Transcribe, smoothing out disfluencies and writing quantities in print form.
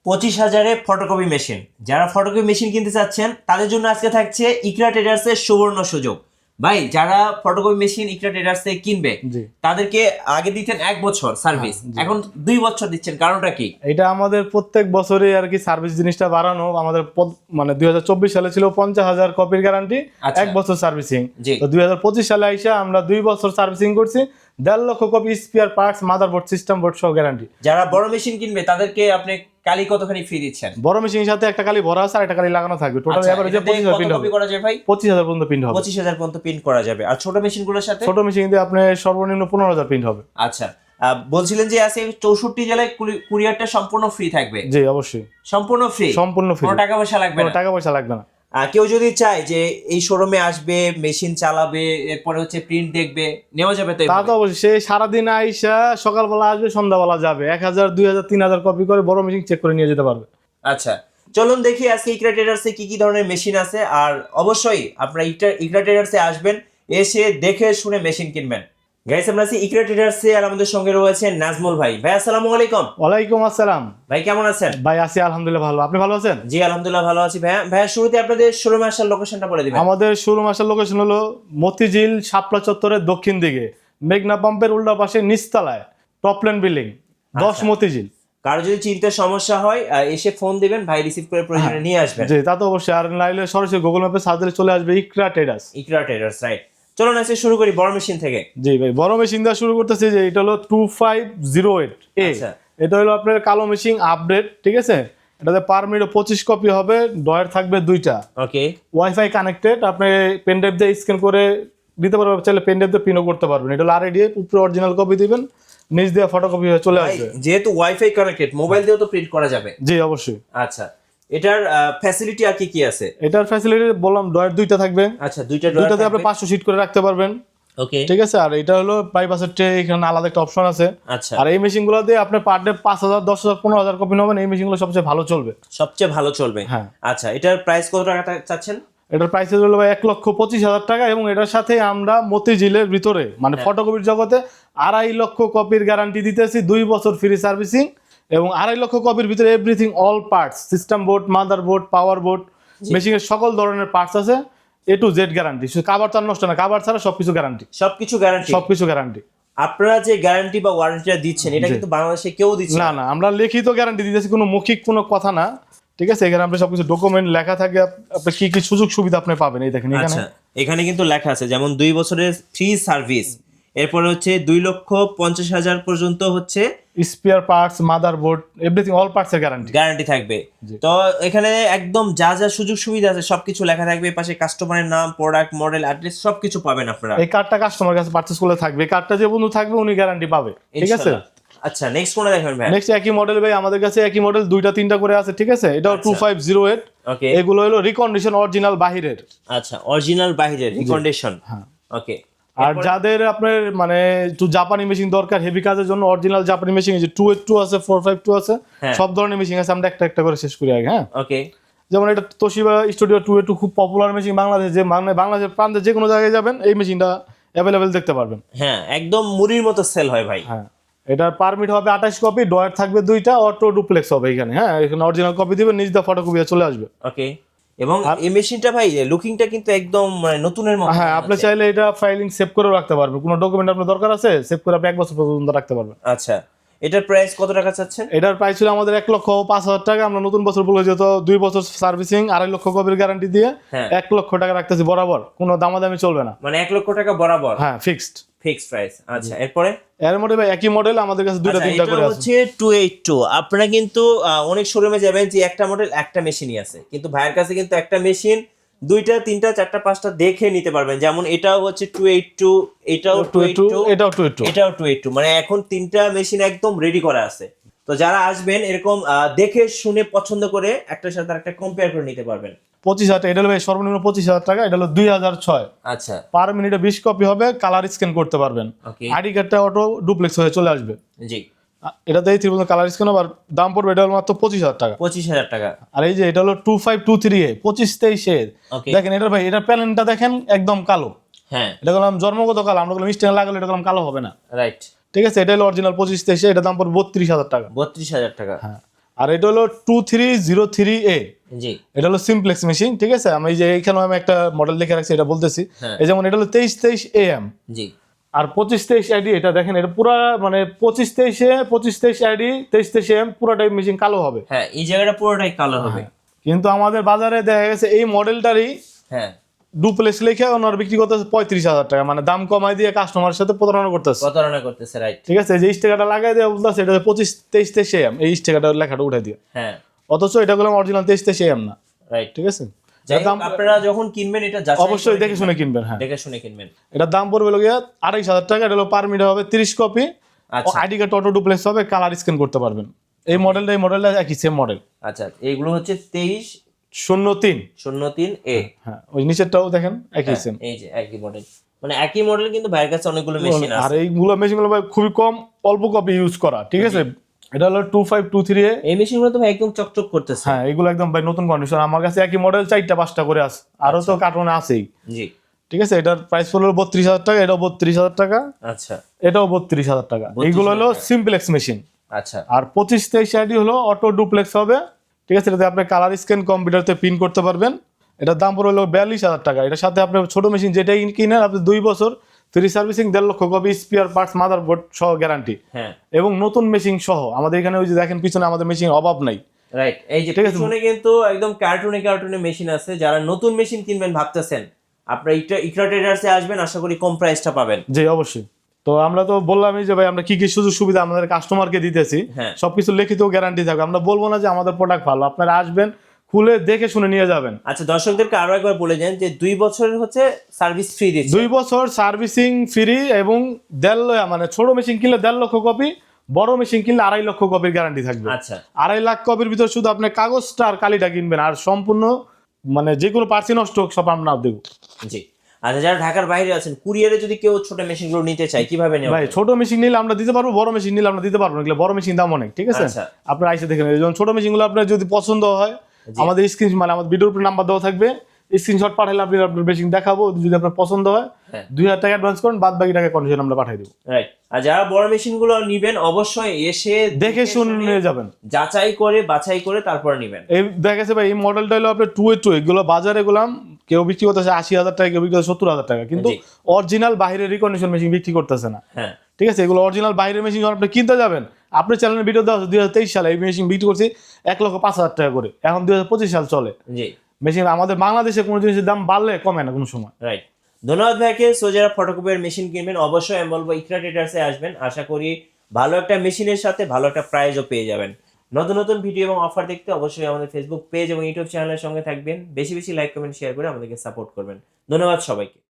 25,000-এ photocopy machine. যারা photocopy machine কিনতে চাচ্ছেন তাদের জন্য আজকে থাকছে ইকরা ট্রেডার্সের সুবর্ণ সুযোগ। ভাই যারা ফটোকপি মেশিন ইকরা ট্রেডার্সে কিনবে তাদেরকে আগে দিতেন 1 বছর সার্ভিস, এখন 2 বছর দিচ্ছেন, কারণটা কি? এটা আমাদের প্রত্যেক বছরই আর কি সার্ভিস জিনিসটা বাড়ানো। আমাদের মানে 2024 সালে ছিল 50,000 কপির গ্যারান্টি, 1 বছর সার্ভিসিং। তো 2025 সালে আইসা আমরা 2 বছর সার্ভিসিং করছি, 1.5 লক্ষ copy spare parts, motherboard, system board সহ গ্যারান্টি। যারা বড় মেশিন কিনবে তাদেরকে আপনি কালি কতখানি ফ্রি দিচ্ছেন? বড় মেশিনের সাথে একটা কালি ভরা আছে আর একটা কালি লাগানো থাকবে। টোটাল এভারেজে 25,000 প্রিন্ট হবে। করা যায় ভাই? 25,000 পর্যন্ত প্রিন্ট হবে। 25,000 পর্যন্ত প্রিন্ট করা যাবে। আর ছোট মেশিনগুলোর সাথে? ছোট মেশিন দিয়ে আপনি সর্বনিম্ন 15,000 প্রিন্ট হবে। আচ্ছা, বলছিলেন যে আছে 64 জেলায় কুরিয়ারটা সম্পূর্ণ ফ্রি থাকবে? জি অবশ্যই, সম্পূর্ণ ফ্রি। সম্পূর্ণ ফ্রি, কোনো টাকা পয়সা লাগবে না? কোনো টাকা পয়সা লাগবে না। কেউ যদি চায় যে এই শোরুমে আসবে, মেশিন চালাবে, এরপরে হচ্ছে প্রিন্ট দেখবে, নেওয়া যাবে তো? তা তো অবশ্যই, সে সারাদিন আইসা সকালবেলা আসবে, সন্ধ্যাবেলা যাবে, 1,000, 2,000, 3,000 কপি করে বড় মেশিন চেক করে নিয়ে যেতে পারবে। আচ্ছা, চলুন দেখি আজকে ইকরা ট্রেডার্সে কি কি ধরনের মেশিন আছে। আর অবশ্যই আপনারা ইকরা ট্রেডার্সে আসবেন, এসে দেখে শুনে মেশিন কিনবেন। গাইস, আমরা আছি ইকরা ট্রেডার্সে, আর আমাদের সঙ্গে রয়েছে নাজমুল ভাই। ভাই আসসালামু আলাইকুম। ওয়ালাইকুম আসসালাম। ভাই কেমন আছেন? ভাই আছি আলহামদুলিল্লাহ ভালো, আপনি ভালো আছেন? জি আলহামদুলিল্লাহ ভালো আছি। ভাইয়া শুরুতে আপনাদের শোরুমে আসার লোকেশনটা বলে দিবেন। আমাদের শোরুম আসার লোকেশন হলো মতিঝিল শাপলা চত্বরের দক্ষিণ দিকে, মেঘনা পাম্পের উল্টা পাশে নিচতলায়, টপল্যান্ড বিল্ডিং, 10 মতিঝিল। কারো যদি চিনতে সমস্যা হয় এসে ফোন দিবেন, ভাই রিসিভ করে প্রয়োজনে নিয়ে আসবেন। জি তা তো অবশ্যই, আর নাইলে সরাসরি গুগল ম্যাপে সার্চ দিলে চলে আসবে ইকরা ট্রেডার্স। ইকরা ট্রেডার্স, রাইট। চলুন আজকে শুরু করি বড় মেশিন থেকে। জি ভাই, বড় মেশিন দিয়ে শুরু করতেছি। যে এটা হলো 2508 এ। এটা হলো আপনার কালো মেশিন আপডেট, ঠিক আছে? এটাতে পার মিনিটে 25 কপি হবে, ডয়ার থাকবে 2টা। ওকে, ওয়াইফাই কানেক্টেড, আপনি পেন ড্রাইভ দিয়ে স্ক্যান করে দিতে পারবেন, চাইলে পেন ড্রাইভ দিয়ে প্রিন্টও করতে পারবেন। এটা হলো আরআইডি, উপরে অরিজিনাল কপি দিবেন, নিচ দিয়ে ফটোকপি হয়ে চলে আসবে। যেহেতু ওয়াইফাই কানেক্টেড, মোবাইল দিয়েও তো প্রিন্ট করা যাবে? জি অবশ্যই। আচ্ছা, এটার ফ্যাসিলিটি আর কি কি আছে? এটার ফ্যাসিলিটি বললাম, ডয়ার 2টা থাকবে। আচ্ছা, দুইটাতে আপনি 500 সিট করে রাখতে পারবেন। ওকে, ঠিক আছে। আর এটা হলো বাইপাসের ট্রে, এখানে আলাদা একটা অপশন আছে। আচ্ছা, আর এই মেশিনগুলো দিয়ে আপনি পার ডে 5,000, 10,000, 15,000 কপি নেবেন, এই মেশিনগুলো সবচেয়ে ভালো চলবে। সবচেয়ে ভালো চলবে, হ্যাঁ। আচ্ছা, এটার প্রাইস কত টাকা চাচ্ছেন? এটার প্রাইস হলো 1,25,000 টাকা, এবং এটার সাথে আমরা মতিঝিলের ভিতরে মানে ফটোকপির জগতে 2.5 লক্ষ কপির গ্যারান্টি দিতেছি, 2 বছর ফ্রি সার্ভিসিং, এবং 2.5 লক্ষ কপির ভিতরে everything all parts, system board, mother board, পাওয়ার বোর্ড, মেশিনের সকল ধরনের পার্টস আছে, A to Z গ্যারান্টি। শুধু কাভার তার নষ্ট না, কাভার ছাড়া সবকিছু গ্যারান্টি। সবকিছু গ্যারান্টি? সবকিছু গ্যারান্টি। আপনারা যে গ্যারান্টি বা ওয়ারেন্টিটা দিচ্ছেন, এটা কিন্তু বাংলাদেশে কেউ দিচ্ছে না। না, আমরা লিখিত গ্যারান্টি দিতেছি, কোনো মৌখিক কোনো কথা না, ঠিক আছে? এখানে আপনি সবকিছু ডকুমেন্ট লেখা থাকে, আপনি কি কি সুযোগ সুবিধা আপনি পাবেন এই দেখেন এখানে। আচ্ছা, এখানে কিন্তু লেখা আছে, যেমন 2 বছরের ফ্রি সার্ভিস, এরপরে হচ্ছে 2,50,000 পর্যন্ত হচ্ছে spare parts, motherboard, everything all parts এর গ্যারান্টি থাকবে। তো এখানে একদম যা যা সুযোগ সুবিধা আছে সবকিছু লেখা থাকবে, পাশে কাস্টমারের নাম, প্রোডাক্ট, মডেল, অ্যাড্রেস সবকিছু পাবেন আপনারা। এই কার্ডটা কাস্টমার কাছে পারচেজ করলে থাকবে, এই কার্ডটা যে বন্ধু থাকবে উনি গ্যারান্টি পাবে, ঠিক আছে? আচ্ছা, নেক্সট কোনটা দেখাবেন ভাই? নেক্সট একই মডেল ভাই, আমাদের কাছে একই মডেল 2টা 3টা করে আছে, ঠিক আছে? এটাও 2508। ওকে, এগুলো হলো রিকন্ডিশন অরিজিনাল বাহিরের। আচ্ছা, অরিজিনাল বাহিরের রিকন্ডিশন। হ্যাঁ, ওকে। আর যাদের আপনার মানে একটু জাপানি মেশিন দরকার হেভি কাজের জন্য, অরিজিনাল জাপানি মেশিন, যে 282 আছে, 452 আছে, সব ধরনের মেশিন আছে। আমরা একটা একটা করে শেষ করি আগে। হ্যাঁ, ওকে। যেমন এটা তোশিবা স্টুডিও 282 খুব পপুলার মেশিন বাংলাদেশে, যে মানে বাংলাদেশের প্রান্তে যে কোনো জায়গায় যাবেন এই মেশিনটা অ্যাভেলেবেল দেখতে পারবেন। হ্যাঁ, একদম মুড়ির মতো সেল হয় ভাই। হ্যাঁ, এটার পারমিট হবে 28 কপি, ডয়ার থাকবে 2টা, অটো ডুপ্লেক্স হবে এখানে। হ্যাঁ, এখানে অরিজিনাল কপি দিবেন, নিজ দা ফটোকপি চলে আসবে। ওকে। এবং এই মেশিনটা ভাই লুকিংটা কিন্তু একদম মানে নতুনের মতো। হ্যাঁ, আপনি চাইলে এটা ফাইলিং সেভ করেও রাখতে পারবেন, কোনো ডকুমেন্ট আপনার দরকার আছে সেভ করে আপনি 1 বছর পর্যন্ত রাখতে পারবেন। আচ্ছা, এটার প্রাইস কত টাকা চাচ্ছেন? এটার প্রাইস ছিল আমাদের 1,05,000 টাকা। আমরা নতুন বছর বলে যেহেতু 2 বছর সার্ভিসিং, 2.5 লক্ষ কপির গ্যারান্টি দিয়ে 1 লক্ষ টাকা রাখতেছি বরাবর, কোনো দামাদামি চলবে না। মানে 1 লক্ষ টাকা বরাবর? হ্যাঁ, ফিক্সড প্রাইস। আচ্ছা, এরপরে এর মধ্যে ভাই একই মডেল আমাদের কাছে 2টা 3টা করে আছে। হচ্ছে 282। আপনারা কিন্তু অনেক শোরুমে যাবেন যে একটা মডেল একটা মেশিনই আছে, কিন্তু ভাইয়ের কাছে কিন্তু একটা মেশিন 2টা 3টা 4টা 5টা দেখে নিতে পারবেন। যেমন এটাও হচ্ছে 282, এটাও 282, এটাও 282, এটাও 282। মানে এখন 3টা মেশিন একদম রেডি করা আছে। তো যারা আসবেন এরকম দেখে শুনে পছন্দ করে একটার সাথে আরেকটা কম্পেয়ার করে নিতে পারবেন। 25,000 টাকা। এটা হলো ভাই সর্বনিম্ন 25,000 টাকা। এটা হলো 2006। আচ্ছা, পার মিনিটে 20 কপি হবে, কালার স্ক্যান করতে পারবেন। আইডি কার্ডটা অটো ডুপ্লেক্স হয়ে চলে আসবে। জি, এটাতেই 3 কালার স্ক্যান হবে, আর দাম পড়বে এটা হলো মাত্র 25,000 টাকা। 25,000 টাকা। আর এই যে এটা হলো 2523 এ 2523 দেখেন, এটা ভাই এটা প্যানেলটা দেখেন একদম কালো। হ্যাঁ, এটা বললাম জন্মগত কালো, আমরা বললাম স্টেন লাগালে এটা বললাম কালো হবে না। রাইট, ঠিক আছে? এটা হলো অরিজিনাল 2523, এটা দাম পড়বে 32,000 টাকা। 32,000 টাকা। হ্যাঁ, আর এটা হলো 2303A, জি এটা হলো সিমপ্লেক্স মেশিন, ঠিক আছে। আমি এই যে এইখানে আমি একটা মডেল লিখে রাখছি, এটা বলতেছি। হ্যাঁ। এই যেমন এটা হলো 2323AM, জি আর 2523ID, এটা দেখেন এটা পুরা মানে 2523AD 2323AM পুরোটাই মেশিন কালো হবে। হ্যাঁ, এই জায়গাটা পুরোটাই কালো হবে। কিন্তু আমাদের বাজারে দেখা গেছে এই মডেলটারই হ্যাঁ, ডুপ্লেক্স লিখে ওনার বিক্রি করতেছে 35,000 টাকা, মানে দাম কমাই দিয়ে কাস্টমারের সাথে প্রতারণা করতেছে। প্রতারণা করতেছে, রাইট। ঠিক আছে, যে স্টিকারটা লাগাই দিয়ে বলতেছে এটা 2523AM, এই স্টিকারটা লেখাটা উঠাই দিয়ে, হ্যাঁ, অথচ এটা গুলো অরিজিনাল 2323AM না। রাইট। ঠিক আছে, যাই হোক, আপনারা যখন কিনবেন এটা যাচাই অবশ্যই করে দেখে শুনে কিনবেন। হ্যাঁ, দেখে শুনে কিনবেন। এটার দাম পড়বে হলো গিয়ে 28,000 টাকা। এটা হলো পার মিটার হবে 30 কপি। আচ্ছা আইডি কার্ড অটো ডুপ্লেক্স হবে, কালার স্ক্যান করতে পারবেন। এই মডেলটা একই সেম মডেল। আচ্ছা, এইগুলো হচ্ছে 2303। 2303A। হ্যাঁ, ওই নিচেরটাও দেখেন একই সেম। এই যে একই মডেল, মানে একই মডেল, কিন্তু ভাইয়ের কাছে অনেকগুলো মেশিন আর আছে। এইগুলো মেশিনগুলো ভাই খুবই কম, অল্প কপি ইউজ করা। ঠিক আছে, এটা হলো 2523A। এই মেশিনগুলো তো ভাই একদম চকচক করতেছে। হ্যাঁ, এগুলো একদম ভাই নতুন কন্ডিশন। আমার কাছে একই মডেল 4টা-5টা করে আছে, আরো তো কার্টুনে আছেই। জি ঠিক আছে, এটার প্রাইস পড়লো 32,000 টাকা, এটাও 32,000 টাকা, আচ্ছা এটাও 32,000 টাকা। এইগুলো হলো সিমপ্লেক্স মেশিন। আচ্ছা আর 2523ID হলো অটো ডুপ্লেক্স হবে। ঠিক আছে, এটাতে আপনি কালার স্ক্যান কম্পিউটারতে প্রিন্ট করতে পারবেন। এটার দাম পড়লো 42,000 টাকা। এটার সাথে আপনি ছোট মেশিন যেটাই কিনেন, আপনি 2 বছর ফ্রি সার্ভিসিং, 1.5 লক্ষ কপি স্পেয়ার পার্টস, মাদারবোর্ড সহ গ্যারান্টি, হ্যাঁ এবং নতুন মেশিন সহ। আমাদের এখানে ওই যে দেখেন পিছনে আমাদের মেশিন অভাব নাই। রাইট। এই যে ঠিক আছে। পিছনে কিন্তু একদম কার্টুনে মেশিন আছে। যারা নতুন মেশিন কিনবেন ভাবতেছেন, আপনারা ইকরা ট্রেডার্সে আসবেন, আশা করি কম প্রাইসটা পাবেন। জি অবশ্যই। তো আমরা তো বললামই যে ভাই আমরা কি কি সুযোগ সুবিধা আমাদের কাস্টমারকে দিতেছি, হ্যাঁ। সবকিছু লিখিত গ্যারান্টি থাকবে। আমরা বলবো না যে আমাদের প্রোডাক্ট ভালো, আপনারা আসবেন, খুলে দেখে শুনে নিয়ে যাবেন। আচ্ছা, দর্শকদেরকে আরো একবার বলে যান যে 2 বছরের হচ্ছে সার্ভিস ফ্রি দিচ্ছে। 2 বছর সার্ভিসিং ফ্রি, এবং 1.5 মানে ছোট মেশিন কিনলে 1.5 লক্ষ কপি, বড় মেশিন কিনলে 2.5 লক্ষ কপির গ্যারান্টি থাকবে। আচ্ছা 2.5 লাখ কপির ভিতর শুধু আপনি কাগজটা আর কালিটা কিনবেন, আর সম্পূর্ণ মানে যে কোনো পার্সি নষ্ট হোক সব আমরা দেবো। জি। আচ্ছা, যারা ঢাকার বাইরে আছেন, কুরিয়ারে যদি কেউ ছোট মেশিনগুলো নিতে চায়, কিভাবে নেওয়া? ভাই ছোট মেশিন নিলে আমরা দিতে পারবো, বড় মেশিন নিলে আমরা দিতে পারবো না। এগুলো বড় মেশিন দাম অনেক। ঠিক আছে, আচ্ছা। আপনারা আইসে দেখে নেবেন। যেমন ছোট মেশিনগুলো আপনার যদি পছন্দ হয়, আমাদের স্ক্রিন মানে আমাদের ভিডিওর উপর নাম্বার দেওয়া থাকবে, স্ক্রিনশট পাঠালে আপনি আপনার মেশিন দেখাবো। যদি আপনার পছন্দ হয়, হ্যাঁ। 2,000 টাকা অ্যাডভান্স করেন, বাদ বাকি টাকা কন্ডিশন আমরা পাঠিয়ে দেবো। রাইট। আর যারা বড় মেশিনগুলো নিবেন, অবশ্যই এসে দেখে শুনে নিয়ে যাবেন, যাচাই করে বাছাই করে তারপরে নিবেন। এই দেখা গেছে ভাই এই মডেলটা হলো আপনার 2A2। এগুলো বাজারে গুলাম কেউ বিক্রি করতেছে 80,000 টাকা, কেউ বিক্রি করতেছে 70,000 টাকা, কিন্তু জি। অরিজিনাল বাইরের রিকন্ডিশন মেশিন বিক্রি করতেছে না। হ্যাঁ ঠিক আছে, এগুলো অরিজিনাল বাইরের মেশিন যখন আপনি কিনতে যাবেন, আপনার চ্যানেলের ভিডিও দেওয়া আছে 2023 সালে এই মেশিন বিক্রি করছি 1,05,000 টাকা করে, এখন 2025 সাল চলে। জি মেশিন আমাদের বাংলাদেশে কোনো জিনিসের দাম বাড়লে কমে না কোনো সময়। রাইট। ধন্যবাদ ভাইকে। সো যারা ফটোকপির মেশিন কিনবেন, অবশ্যই আমি বলবো ইকরা ট্রেডার্সে আসবেন। আশা করি ভালো একটা মেশিনের সাথে ভালো একটা প্রাইজও পেয়ে যাবেন। নতুন নতুন ভিডিও এবং অফার দেখতে অবশ্যই আমাদের ফেসবুক পেজ এবং ইউটিউব চ্যানেলের সঙ্গে থাকবেন। বেশি বেশি লাইক কমেন্ট শেয়ার করে আমাদেরকে সাপোর্ট করবেন। ধন্যবাদ সবাইকে।